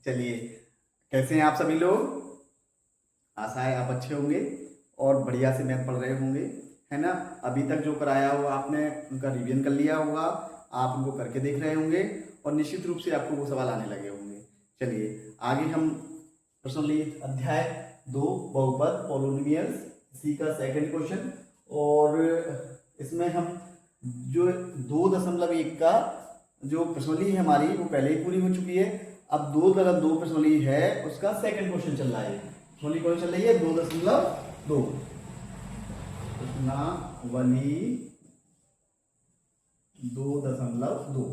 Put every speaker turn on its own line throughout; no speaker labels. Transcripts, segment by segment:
चलिए, कैसे हैं आप सभी लोग। आशा है आप अच्छे होंगे और बढ़िया से मैथ पढ़ रहे होंगे, है ना। अभी तक जो कराया हो आपने उनका रिवीजन कर लिया होगा, आप उनको करके देख रहे होंगे और निश्चित रूप से आपको वो सवाल आने लगे होंगे। चलिए आगे हम प्रश्न अध्याय 2 बहुपद पॉलिनोमियल्स, इसी का सेकंड क्वेश्चन। और इसमें हम जो 2.1 का जो प्रश्नावली है हमारी वो पहले ही पूरी हो चुकी है। अब 2.2 प्रश्नावली है, उसका सेकंड क्वेश्चन चल रहा है। प्रश्नावली कौन चल रही है? 2.2 प्रश्नावली 2.2।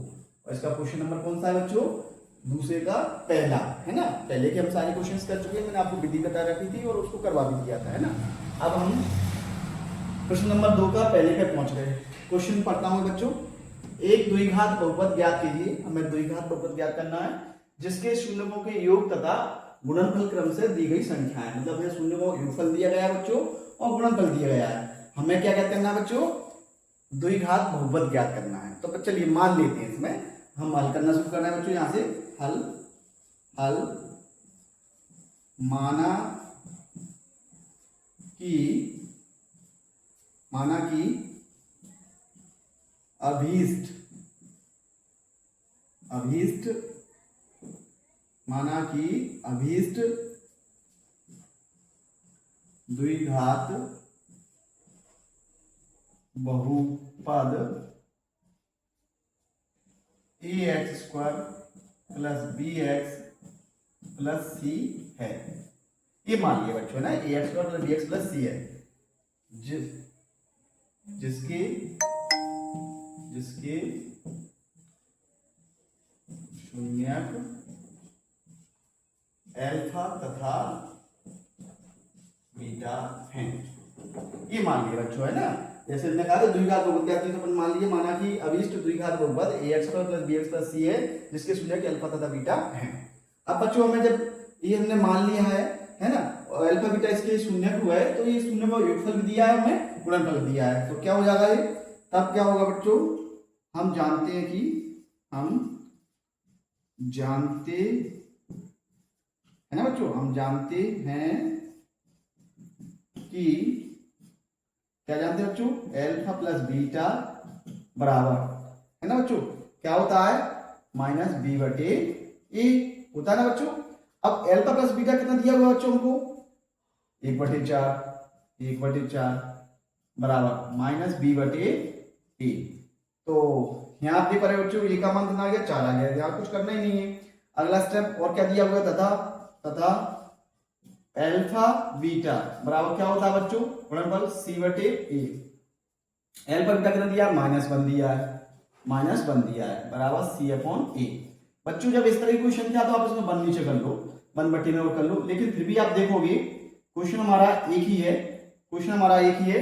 और इसका क्वेश्चन नंबर कौन सा है बच्चों? दूसरे का पहला, है ना। पहले के हम सारे क्वेश्चंस कर चुके हैं, मैंने आपको विधि बता रखी थी और उसको करवा भी दिया था, है ना। अब हम प्रश्न नंबर 2 का पहले पे पहुंच गए। क्वेश्चन पढ़ता हूं बच्चों। एक द्विघात बहुपद ज्ञात कीजिए। हमें द्विघात बहुपद ज्ञात करना है जिसके शून्यों के योग तथा गुणनफल क्रम से दी गई संख्या है। मतलब है शून्य को योगफल दिया गया है बच्चों और गुणनफल दिया गया है। हमें क्या ज्ञात करना है बच्चों? द्विघात बहुपद ज्ञात करना है। तो चलिए मान लेते हैं, इसमें हम हल करना शुरू करना है बच्चों। यहां से हल हल माना कि अभीष्ट माना कि अभीष्ट द्विघात बहुपद ax² plus bx plus c है। ये मान लिया बच्चों, है ना। ax² plus bx plus c है, जिसके शून्यक अल्फा तथा बीटा हैं। ये मान लिया बच्चों, है ना। जैसे हमने कहा था द्विघात बहुपद क्या थी, तो अपन मान लिए माना कि अभीष्ट द्विघात बहुपद ax² plus bx plus c है, जिसके शून्यक अल्फा तथा बीटा हैं। अब बच्चों हमें जब ये हमने मान लिया है ना, और अल्फा बीटा इसके शून्यक हुआ है, तो ये शून्य को योगफल भी दिया है, हमें गुणनफल दिया है। तो क्या हो जाएगा ये? तब क्या होगा बच्चों? हम जानते हैं है ना बच्चों, हम जानते हैं कि क्या जानते हैं बच्चों? अल्फा प्लस बीटा बराबर, है ना बच्चों, क्या होता है? माइनस बी बटे ए होता है ना बच्चों। अब अल्फा प्लस बीटा कितना दिया हुआ बच्चों हमको? 1/4 बराबर माइनस बी बटे ए। तो यहाँ आप देख पा रहे बच्चों, ए का मान कितना आ गया? 4 आ गया। यहाँ कुछ करना ही नहीं है। अगला स्टेप और क्या दिया हुआ है? तथा अल्फा बीटा बराबर क्या होता है बच्चों? गुणनफल c बटे ए। अल्फा बीटा कितना दिया? -1 दिया है बराबर c अपॉन ए। बच्चों जब इस तरह की क्वेश्चन था तो आप इसमें 1 नीचे कर लो, 1 बटे में और कर लो, लेकिन फिर भी आप देखोगे क्वेश्चन हमारा एक ही है।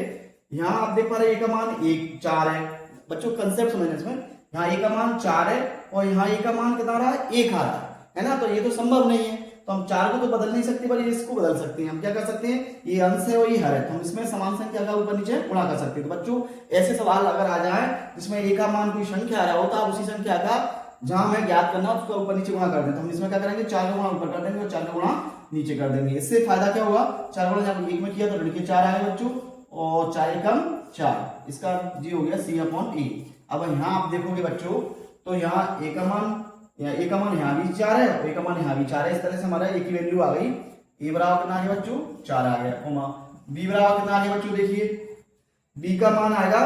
यहाँ आप देख पा रहे ए का मान 4 है। बच्चों कंसेप्ट समझना इसमें, यहाँ ए का मान 4 है और यहाँ ए का मान कितना रहा है? 1 आ रहा है ना। तो ये तो संभव नहीं है, तो हम 4 को तो बदल नहीं सकते, पर इसको बदल सकते हैं। हम क्या कर सकते हैं? ये अंश है और ये हर है, तो हम इसमें समान संख्या का ऊपर नीचे गुणा कर सकते हैं। तो बच्चों ऐसे सवाल अगर आ जाए जिसमें ए का मान कोई संख्या आ रहा हो, तो आप उसी संख्या का जहां हमें ज्ञात करना उसका ऊपर नीचे गुणा कर दें। तो हम इसमें क्या करेंगे? 4 का गुणा ऊपर कर देंगे और 4 का गुणा नीचे कर देंगे। इससे फायदा क्या हुआ? 4 गुणा जब 1 में किया तो लड़के 4 आए बच्चों, और 4 एकम 4, इसका जी हो गया c अपॉन ए। अब यहाँ आप देखोगे बच्चों, तो यहाँ ए का मान यहाँ भी 4 है और ए का मान यहाँ भी 4 है। इस तरह से हमारा एक ही वैल्यू आ गई। ए बराबर कितना आ गया बच्चों? 4 आ गया। कोमा बी बराबर कितना आ गया बच्चों? देखिए बी का मान आएगा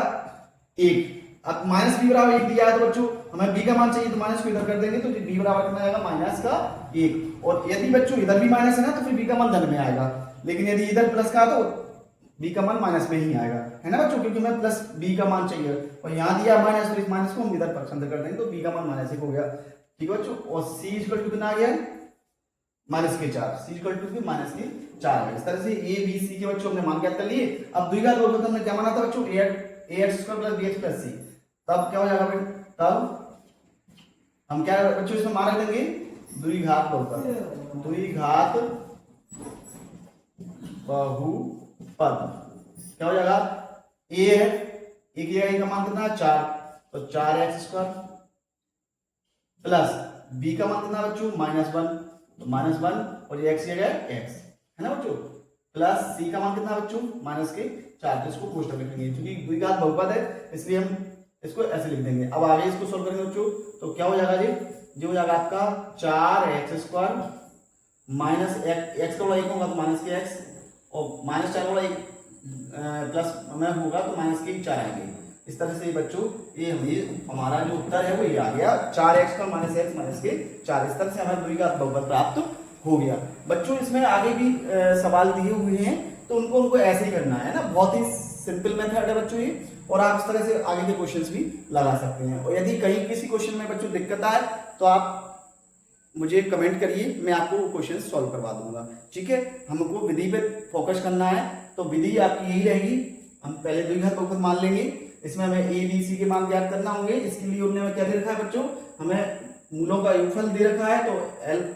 1। अब माइनस बी बराबर 1 दिया है, तो बच्चों हमें बी का मान चाहिए, तो माइनस को इधर कर देंगे, तो बी बराबर कितना आएगा? -1। और यदि बच्चों इधर भी माइनस है ना, तो फिर बी का मान धन में आएगा। लेकिन यदि इधर प्लस का, तो बी का मान माइनस में ही आएगा, है ना बच्चों, क्योंकि हमें प्लस बी का मान चाहिए और यहाँ दिया माइनस, तो इस माइनस को हम इधर पक्षांतर कर देंगे, तो बी का मान -1 हो गया। ठीक है बच्चों। और c इक्वल टू कितना आ गया? -4। c इक्वल टू -4 है। इस तरह से a b c के बच्चों हमने मान ज्ञात कर लिए। अब द्विघात बहुपद हमने क्या माना था बच्चों? ax² plus bx plus c। तब क्या हो जाएगा भाई? तब हम क्या बच्चों इसमें मान रख देंगे? द्विघात बहुपद क्या हो जाएगा? a है, एक का मान कितना है? 4, तो 4x² प्लस b का मान कितना बच्चों? -1, तो -1 और ये x ये गया x, है ना बच्चों। प्लस c का मान कितना बच्चों -4, तो इसको कोष्टक लिखेंगे क्योंकि द्विघात बहुपद है इसलिए हम इसको ऐसे लिख देंगे। अब आगे इसको सोल्व करेंगे बच्चों, तो क्या हो जाएगा जी, जो हो जाएगा आपका 4x² माइनस x का बड़ा 1 होगा तो -x, और -4 वाला 1 प्लस में होगा तो -4 आएंगे। इस तरह से बच्चों ये हमारा जो उत्तर है वो ये आ गया 4x का -4। इस तरह से हमारा द्विघात बहुपद प्राप्त हो गया। बच्चों इसमें आगे भी सवाल दिए हुए हैं तो उनको ऐसे ही करना है ना, बहुत ही सिंपल मेथड है बच्चों ये, और आप इस तरह से आगे के क्वेश्चंस भी लगा सकते हैं। और यदि कहीं किसी क्वेश्चन में बच्चों दिक्कत आए तो आप मुझे कमेंट करिए, मैं आपको वो क्वेश्चन सॉल्व करवा दूंगा, ठीक है। हमको विधि पे फोकस करना है, तो विधि आपकी यही रहेगी। हम पहले द्विघात बहुपद मान लेंगे, इसमें हमें ए बी सी के मान ज्ञात करना होंगे। इसके लिए उन्होंने क्या दे रखा है बच्चों, हमें मूलों का योगफल दे रखा है, तो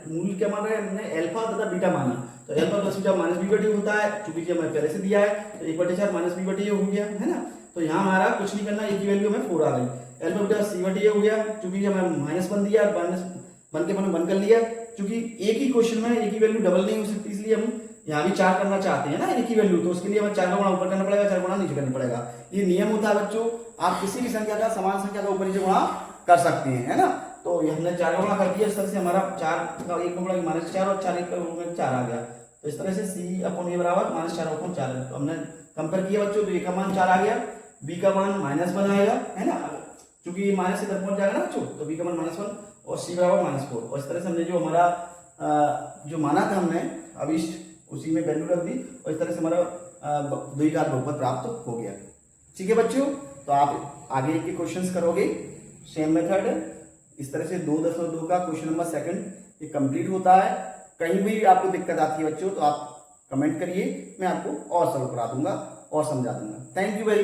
मूल क्या मान रहे हैं हमने, अल्फा तथा बीटा माना, तो अल्फा प्लस बीटा -b/a होता है, चूंकि हमें पहले से दिया है तो 1/4 -b/a हो गया, है ना। तो यहाँ हमारा कुछ नहीं करना, एक की वैल्यू हमें 4 आ गई, अल्फा बीटा c/a हो गया, चूंकि हमें -1 दिया, -1 के मैंने 1 कर लिया, चूंकि एक ही क्वेश्चन में एक ही वैल्यू डबल नहीं हो सकती, इसलिए हम यहाँ भी 4 करना चाहते हैं ना एक ही वैल्यू, तो उसके लिए हमें 4 का गुणा ऊपर करना पड़ेगा, 4 गुणा नीचे करना पड़ेगा। ये नियम होता है बच्चों, आप किसी भी संख्या का समान संख्या का ऊपर नीचे गुणा कर सकते हैं, है ना। तो ये हमने 4 का गुणा कर दिया, इस तरह से हमारा 4 का 1 का गुणा -4 और 4 का गुणा 4 आ गया। तो इस तरह से c/a बराबर -4/4 है। तो हमने कंपेयर किया बच्चों, तो a का मान 4 आ गया, b का मान -1 आएगा, है ना, क्योंकि ये माइनस से इधर पहुंच जाएगा ना बच्चों, तो b का मान -1 और c बराबर -4। और इस तरह से हमने जो हमारा जो माना था हमने अभिष्ट उसी में वैल्यू रख दी, और इस तरह से हमारा द्विघात बहुपद प्राप्त हो गया। ठीक है बच्चों, तो आप आगे के क्वेश्चंस करोगे सेम मेथड। इस तरह से 2.2 का क्वेश्चन नंबर 2 ये कंप्लीट होता है। कहीं भी आपको दिक्कत आती है बच्चों तो आप कमेंट करिए, मैं आपको और सॉल्व करा दूंगा और समझा दूंगा। Thank you very